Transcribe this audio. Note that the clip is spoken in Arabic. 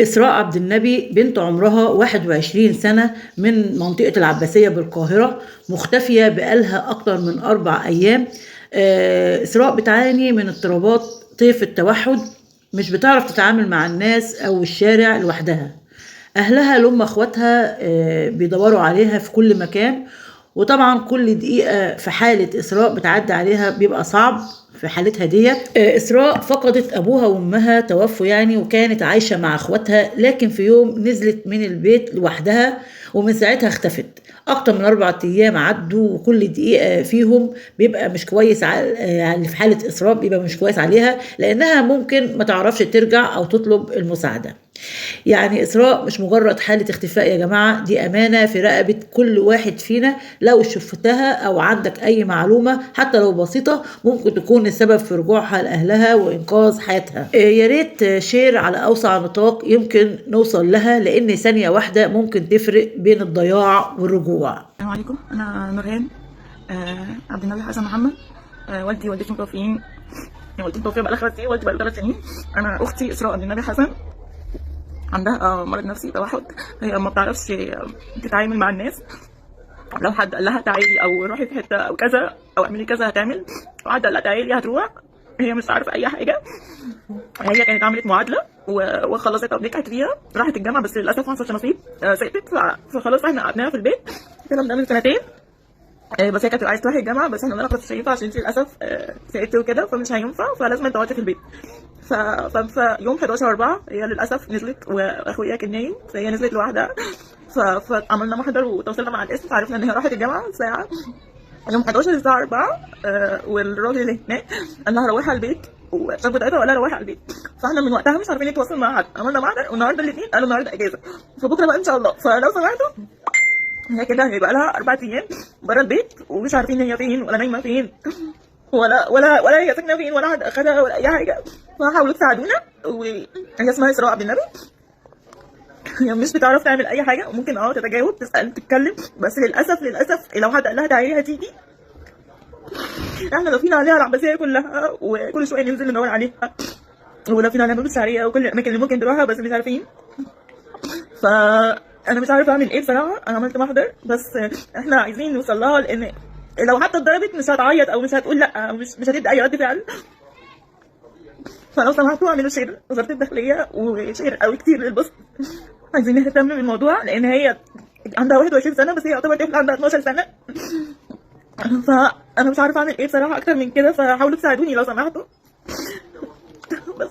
إسراء عبد النبي بنت عمرها 21 سنة من منطقة العباسية بالقاهرة، مختفية بقالها أكتر من 4 أيام. إسراء بتعاني من اضطرابات طيف التوحد، مش بتعرف تتعامل مع الناس أو الشارع لوحدها. أهلها اللي هم أخواتها بيدوروا عليها في كل مكان، وطبعا كل دقيقة في حالة إسراء بتعدي عليها بيبقى صعب في حالتها ديت. إسراء فقدت أبوها وأمها، توفوا يعني، وكانت عايشة مع أخواتها، لكن في يوم نزلت من البيت لوحدها ومن ساعتها اختفت. أكتر من 4 أيام عدوا، وكل دقيقة فيهم بيبقى مش كويس اللي في حالة إسراء بيبقى مش كويس عليها، لأنها ممكن ما تعرفش ترجع أو تطلب المساعدة. يعني إسراء مش مجرد حالة اختفاء يا جماعة، دي أمانة في رقبة كل واحد فينا. لو شفتها أو عندك أي معلومة حتى لو بسيطة ممكن تكون السبب في رجوعها لأهلها وإنقاذ حياتها. يا ريت شير على أوسع نطاق يمكن نوصل لها، لأن ثانية واحدة ممكن تفرق بين الضياع والرجوع. السلام عليكم، أنا نورهان عبد النبي حسن محمد. والدتي متوفيين. والدتي متوفية بقالها 5 سنين، والدتي بقالها 3 سنين. أنا أختي إسراء عبد النبي حسن عندها مرض نفسي توحد. هي ما بتعرفش تتعامل مع الناس. لو حد قال لها تعالي او روحي في حته او كذا او اعملي كذا هتعمل، لو حد قال لها تعالي هتروح. هي مش عارفه اي حاجه. هي كانت عملت معادله وخلصتها ونجحت فيها، راحت الجامعه بس للاسف ما حصلش نصيب، سقطت. فخلاص احنا قعدناها في البيت. الكلام ده من 2 سنين. بس هي كانت عايزه تروح الجامعه، بس احنا قلنا لها مش هينفع عشان انت للاسف سقطتي وكده، فمش هينفع، فلازم تقعدي في البيت. فيوم 11/4 هي للاسف نزلت واخويا كان نايم، فهي نزلت لوحدها. فعملنا محضر وتواصلنا مع القسم، فعرفنا ان هي راحت الجامعه الساعه يوم 11 الساعه 4. والراجل اللي هناك قال لها روحي على البيت، والشاب بتاعتها وقال لها روحي على البيت. فاحنا من وقتها مش عارفين نتواصل مع حد. عملنا محضر والنهارده الاثنين قالوا النهارده اجازه، فبكره بقى ان شاء الله. فلو سمحتوا، هي كده هيبقى لها 4 ايام بره البيت ومش عارفين هي فين ولا نايمه فين ولا هي ساكنه فين ولا حد اخدها ولا اي حاجه. فحاولوا تساعدونا. وهي اسمها اسراء عبد النبي. هي مش بتعرف تعمل اي حاجه، وممكن تتجاوب تسال تتكلم، بس للاسف لو حد قال لها تعالي هتيجي. احنا لفينا عليها العباسيه كلها، وكل شويه ننزل ندور عليها، ولفينا عليها باب الشعريه وكل الاماكن اللي ممكن تروحها، بس مش عارفين. فانا مش عارفه اعمل ايه بصراحه. انا عملت محضر، بس احنا عايزين نوصل لها، لان لو حتى اتضربت مش هتعيط او مش هتقول لا، مش هتدي اي رد فعل. فلو سمحتوا اعملوا شير وزاره الداخليه، وشير قوي كتير للبوست. عايزين نهتم بالموضوع، لان هي عندها 21 سنه، بس هي يعتبر طفل عندها 12 سنه. فانا مش عارفه اعمل ايه بصراحه اكتر من كده، فحاولوا تساعدوني لو سمحتوا. بس